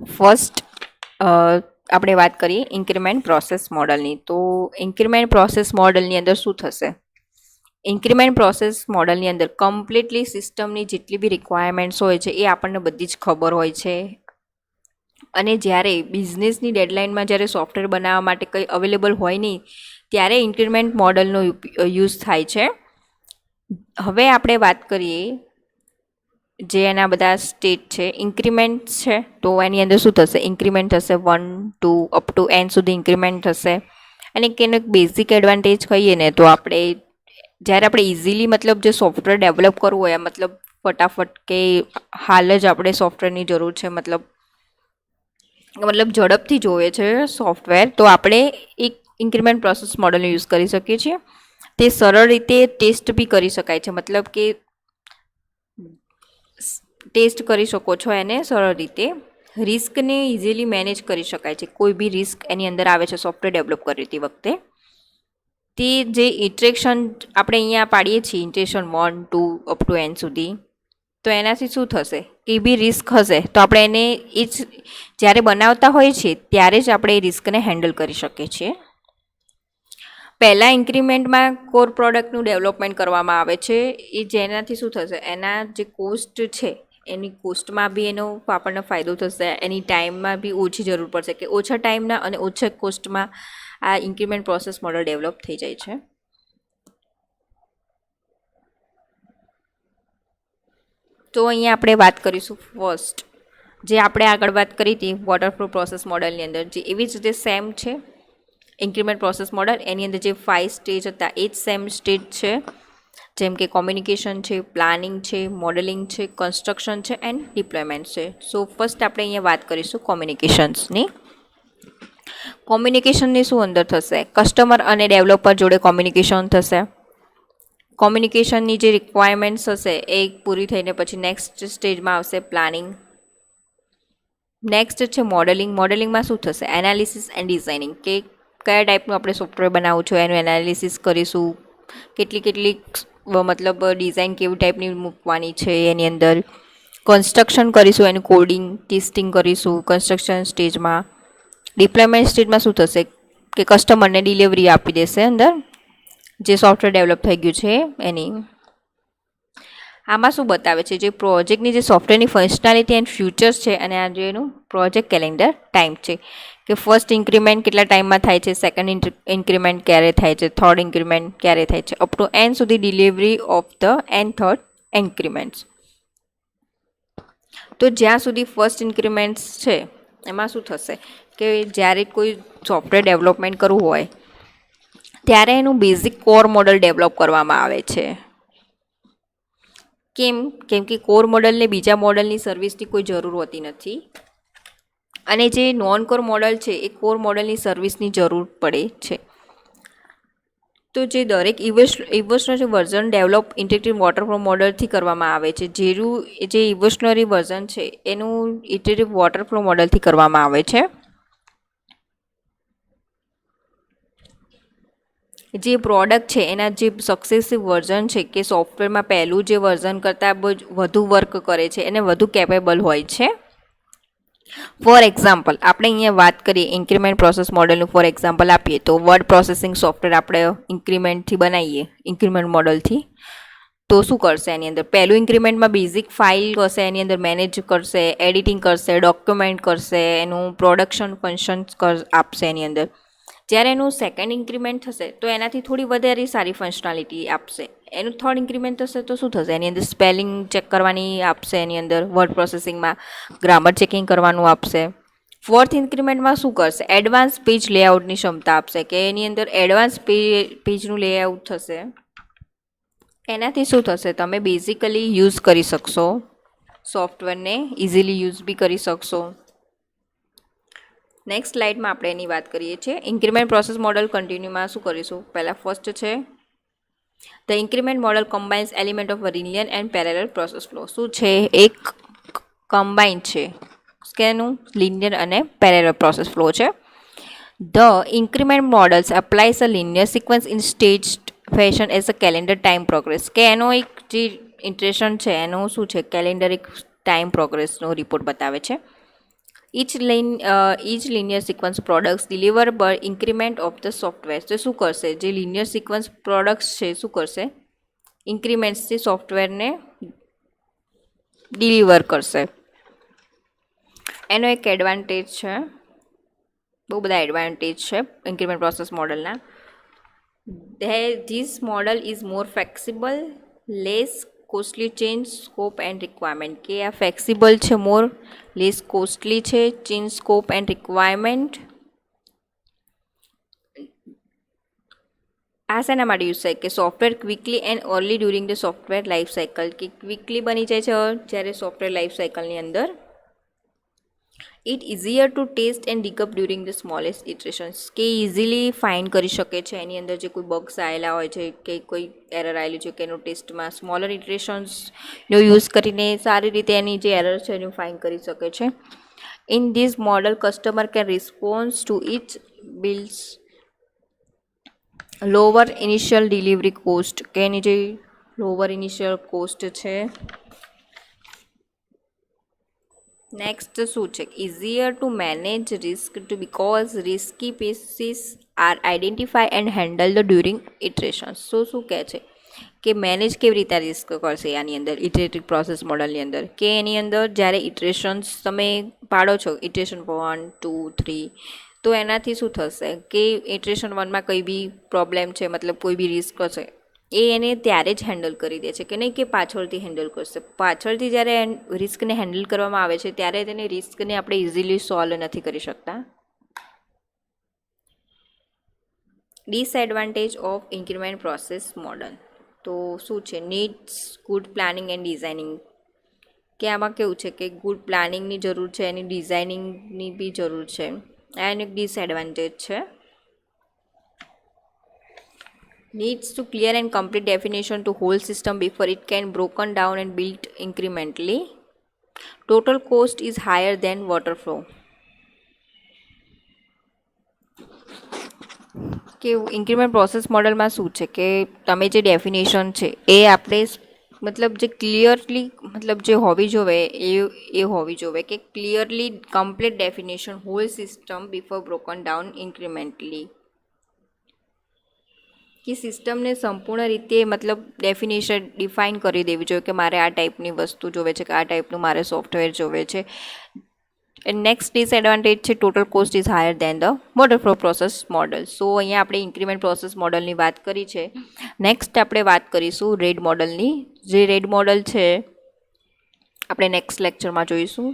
First આપણે વાત કરીએ ઇન્ક્રીમેન્ટ પ્રોસેસ મોડલની. તો ઇન્ક્રીમેન્ટ પ્રોસેસ મોડલની અંદર શું થશે? ઇન્ક્રીમેન્ટ પ્રોસેસ મોડલની અંદર કમ્પ્લીટલી સિસ્ટમની જેટલી બી રિક્વાયરમેન્ટ્સ હોય છે એ આપણને બધી જ ખબર હોય છે. અને જ્યારે બિઝનેસની ડેડલાઇનમાં જ્યારે સોફ્ટવેર બનાવવા માટે કંઈ અવેલેબલ હોય નહીં ત્યારે ઇન્ક્રીમેન્ટ મોડલનો યુઝ થાય છે. હવે આપણે વાત કરીએ જે એના બધા સ્ટેટ છે. ઇન્ક્રીમેન્ટ છે તો એની અંદર શું થશે? ઇન્ક્રીમેન્ટ થશે 1 2 અપ ટુ n સુધી ઇન્ક્રીમેન્ટ થશે. અને એનો એક બેઝિક એડવાન્ટેજ કહીએ ને તો આપણે જ્યારે આપણે ઇઝીલી મતલબ જે સોફ્ટવેર ડેવલપ કરવું હોય મતલબ ફટાફટ કે હાલ જ આપણે સોફ્ટવેરની જરૂર છે મતલબ ઝડપથી જોઈએ છે સોફ્ટવેર, તો આપણે એક ઇન્ક્રીમેન્ટ પ્રોસેસ મોડલનો યુઝ કરી શકીએ છીએ. તે સરળ રીતે ટેસ્ટ બી કરી શકાય છે, મતલબ કે ટેસ્ટ કરી શકો છો એને સરળ રીતે. રિસ્કને ઇઝીલી મેનેજ કરી શકાય છે. કોઈ બી રિસ્ક એની અંદર આવે છે સોફ્ટવેર ડેવલપ કરતી વખતે, તે જે ઇટરેક્શન આપણે અહીંયા પાડીએ છીએ ઇટરેશન 1 2 અપ ટુ n સુધી, તો એનાથી શું થશે કે બી રિસ્ક હશે તો આપણે એને એ જ જ્યારે બનાવતા હોઈએ છીએ ત્યારે જ આપણે એ રિસ્કને હેન્ડલ કરી શકીએ છીએ. પહેલાં ઇન્ક્રીમેન્ટમાં કોર પ્રોડક્ટનું ડેવલપમેન્ટ કરવામાં આવે છે, એ જેનાથી શું થશે એના જે કોસ્ટ છે એની કોસ્ટમાં બી એનો આપણને ફાયદો થશે, એની ટાઈમમાં બી ઓછી જરૂર પડશે કે ઓછા ટાઈમના અને ઓછા કોસ્ટમાં આ ઇન્ક્રીમેન્ટ પ્રોસેસ મોડલ ડેવલપ થઈ જાય છે. તો અહીંયા આપણે વાત કરીશું ફર્સ્ટ જે આપણે આગળ વાત કરી હતી વોટરફ્લો પ્રોસેસ મોડલની અંદર, જે એવી જ રીતે સેમ છે ઇન્ક્રીમેન્ટ પ્રોસેસ મોડલ. એની અંદર જે 5 સ્ટેજ હતા એ જ સેમ સ્ટેજ છે, જેમ કે કોમ્યુનિકેશન છે, પ્લાનિંગ છે, મોડેલિંગ છે, કન્સ્ટ્રક્શન છે એન્ડ ડિપ્લોયમેન્ટ છે. સો ફર્સ્ટ આપણે અહીંયા વાત કરીશું કોમ્યુનિકેશન્સની. કોમ્યુનિકેશનની શું અંદર થશે? કસ્ટમર અને ડેવલપર જોડે કોમ્યુનિકેશન થશે. કોમ્યુનિકેશનની જે રિક્વાયરમેન્ટ્સ હશે એ પૂરી થઈને પછી નેક્સ્ટ સ્ટેજમાં આવશે પ્લાનિંગ. નેક્સ્ટ છે મોડેલિંગ. મોડેલિંગમાં શું થશે? એનાલિસિસ એન્ડ ડિઝાઇનિંગ, કે કયા ટાઈપનું આપણે સોફ્ટવેર બનાવવું છે એનું એનાલિસિસ કરીશું, કેટલીક મતલબ ડિઝાઇન કેવી ટાઈપની મૂકવાની છે એની અંદર. કન્સ્ટ્રક્શન કરીશું, એનું કોડિંગ ટેસ્ટિંગ કરીશું કન્સ્ટ્રક્શન સ્ટેજમાં. ડિપ્લોયમેન્ટ સ્ટેજમાં શું થશે કે કસ્ટમરને ડિલિવરી આપી દેશે અંદર જે સોફ્ટવેર ડેવલપ થઈ ગયું છે એની. આમાં શું બતાવે છે? જે પ્રોજેક્ટની જે સોફ્ટવેરની ફંક્શનાલિટી એન્ડ ફ્યુચર્સ છે અને આ જે એનું પ્રોજેક્ટ કેલેન્ડર ટાઈમ છે, કે ફર્સ્ટ ઇન્ક્રીમેન્ટ કેટલા ટાઈમમાં થાય છે, સેકન્ડ ઇન્ક્રીમેન્ટ ક્યારે થાય છે, થર્ડ ઇન્ક્રીમેન્ટ ક્યારે થાય છે, અપ ટુ એન સુધી delivery of the N third increments. તો જ્યાં સુધી ફર્સ્ટ ઇન્ક્રીમેન્ટ્સ છે એમાં શું થશે કે જ્યારે કોઈ સોફ્ટવેર ડેવલપમેન્ટ કરવું હોય ત્યારે એનું બેઝિક કોર મોડલ ડેવલપ કરવામાં આવે છે. કેમ કે કોર મોડલને બીજા મોડલની સર્વિસની કોઈ જરૂર હોતી નથી, અને જે નોન કોર મોડલ છે એ કોર મોડલની સર્વિસની જરૂર પડે છે. તો જે દરેક ઇવોલ્યુશનરી જે વર્ઝન ડેવલપ ઇન્ટિગ્રેટેડ વોટરફ્લો મોડલથી કરવામાં આવે છે, જે ઇવોલ્યુશનરી વર્ઝન છે એનું ઇન્ટિગ્રેટેડ વોટરફ્લો મોડલથી કરવામાં આવે છે. જે પ્રોડક્ટ છે એના જે સક્સેસિવ વર્ઝન છે કે સોફ્ટવેરમાં પહેલું જે વર્ઝન કરતાં વધુ વર્ક કરે છે એને વધુ કેપેબલ હોય છે. ફોર એક્ઝામ્પલ આપણે અહીંયા વાત કરીએ ઇન્ક્રીમેન્ટ પ્રોસેસ મોડલનું ફોર એક્ઝામ્પલ આપીએ તો વર્ડ પ્રોસેસિંગ સોફ્ટવેર આપણે ઇન્ક્રીમેન્ટથી બનાવીએ ઇન્ક્રીમેન્ટ મોડલથી, તો શું કરશે એની અંદર? પહેલું ઇન્ક્રીમેન્ટમાં બેઝિક ફાઇલ હશે, એની અંદર મેનેજ કરશે, એડિટિંગ કરશે, ડોક્યુમેન્ટ કરશે, એનું પ્રોડક્શન ફંક્શન્સ આપશે એની અંદર. જ્યારે એનું સેકન્ડ ઇન્ક્રીમેન્ટ થશે તો એનાથી થોડી વધારે સારી ફંક્શનાલિટી આપશે. એનું થર્ડ ઇન્ક્રીમેન્ટ થશે તો શું થશે? એની અંદર સ્પેલિંગ ચેક કરવાની આપશે, એની અંદર વર્ડ પ્રોસેસિંગમાં ગ્રામર ચેકિંગ કરવાનું આપશે. ફોર્થ ઇન્ક્રીમેન્ટમાં શું કરશે? એડવાન્સ પેજ લેઆઉટની ક્ષમતા આપશે, કે એની અંદર એડવાન્સ પેજનું લેઆઉટ થશે. એનાથી શું થશે? તમે બેઝિકલી યુઝ કરી શકશો સોફ્ટવેરને, ઇઝીલી યુઝ બી કરી શકશો. નેક્સ્ટ સ્લાઇડમાં આપણે એની વાત કરીએ છીએ. ઇન્ક્રીમેન્ટ પ્રોસેસ મોડલ કન્ટિન્યુમાં શું કરીશું? પહેલાં ફર્સ્ટ છે the increment model combines element of linear and parallel process flow. શું છે? એક કમ્બાઇન છે કેનું? લિનિયર અને પેરેલલ પ્રોસેસ ફ્લો છે. The increment models applies a linear sequence in stage fashion as a calendar time progress, કે એનો એક જે ઇન્ટરેશન છે એનું શું છે? કેલેન્ડર એક ટાઈમ પ્રોગ્રેસનો રિપોર્ટ બતાવે છે. each linear sequence products deliver by increment of the software. તો શું કરશે, જે linear sequence products છે શું કરશે, ઇન્ક્રીમેન્ટ્સથી સોફ્ટવેરને ડિલિવર કરશે. એનો એક એડવાન્ટેજ છે, બહુ બધા એડવાન્ટેજ છે ઇન્ક્રીમેન્ટ પ્રોસેસ મોડલના. This model is more flexible, less costly change scope and requirement. કે આ ફ્લેક્સિબલ છે, મોર લેસ કોસ્ટલી છે, ચેન્જ સ્કોપ એન્ડ રિક્વાયરમેન્ટ. આ શેના માટે યુઝ થાય કે software quickly and early during the software life cycle, કે ક્વિકલી બની જાય છે જ્યારે સોફ્ટવેર લાઈફ સાયકલની અંદર. It easier to test and ડિકઅપ ડ્યુરિંગ ધ સ્મોલેસ્ટ ઇટરેશન્સ, કે ઇઝીલી ફાઇન્ડ કરી શકે છે એની અંદર જે કોઈ બગ્સ આવેલા હોય છે કે કોઈ એરર આવેલું છે કે એનું ટેસ્ટમાં સ્મોલર ઇટરેશન્સનો યુઝ કરીને સારી રીતે એની જે એરર છે એનું ફાઇન્ડ કરી શકે છે. In this model customer can response to each builds lower initial delivery cost, કે એની જે લોવર ઇનિશિયલ કોસ્ટ છે. નેક્સ્ટ શું છે, easier to manage risk to because risky pieces are identify and handle the during iterations. શું કહે છે કે મેનેજ કેવી રીતે રિસ્ક કરશે આની અંદર ઇટરેટિવ પ્રોસેસ મોડલની અંદર, કે એની અંદર જ્યારે ઇટરેશન્સ તમે પાડો છો, ઇટરેશન 1, 2, 3, તો એનાથી શું થશે કે ઇટરેશન 1માં કંઈ બી પ્રોબ્લેમ છે, મતલબ કોઈ બી રિસ્ક હશે એ એને ત્યારે જ હેન્ડલ કરી દે છે, કે નહીં કે પાછળથી હેન્ડલ કરશે. પાછળથી જ્યારે રિસ્કને હેન્ડલ કરવામાં આવે છે ત્યારે તેને રિસ્કને આપણે ઇઝીલી સોલ્વ નથી કરી શકતા. Disadvantage of increment process model. તો શું છે, needs good planning and designing, કે આમાં કેવું છે કે ગુડ પ્લાનિંગની જરૂર છે, એની ડિઝાઇનિંગની બી જરૂર છે. આ એનું એક ડિસએડવાન્ટેજ છે. needs to clear and complete definition to whole system before it can broken down and built incrementally. Total cost is higher than water flow. કે ઇન્ક્રીમેન્ટ પ્રોસેસ મોડલમાં શું છે કે તમે જે ડેફિનેશન છે એ આપણે મતલબ જે ક્લિયરલી મતલબ જે હોવી જોવે એ હોવી જોવે, કે clearly complete definition whole system before broken down incrementally, કે સિસ્ટમને સંપૂર્ણ રીતે મતલબ ડેફિનેશન ડિફાઇન કરી દેવી જોઈએ કે મારે આ ટાઈપની વસ્તુ જોવે છે, કે આ ટાઈપનું મારે સોફ્ટવેર જોવે છે. નેક્સ્ટ ડિસએડવાન્ટેજ છે total cost is higher than the waterfall process model. So અહીંયા આપણે ઇન્ક્રીમેન્ટ પ્રોસેસ મોડલની વાત કરી છે. નેક્સ્ટ આપણે વાત કરીશું રેડ મોડલની. જે રેડ મોડલ છે આપણે નેક્સ્ટ લેક્ચરમાં જોઈશું.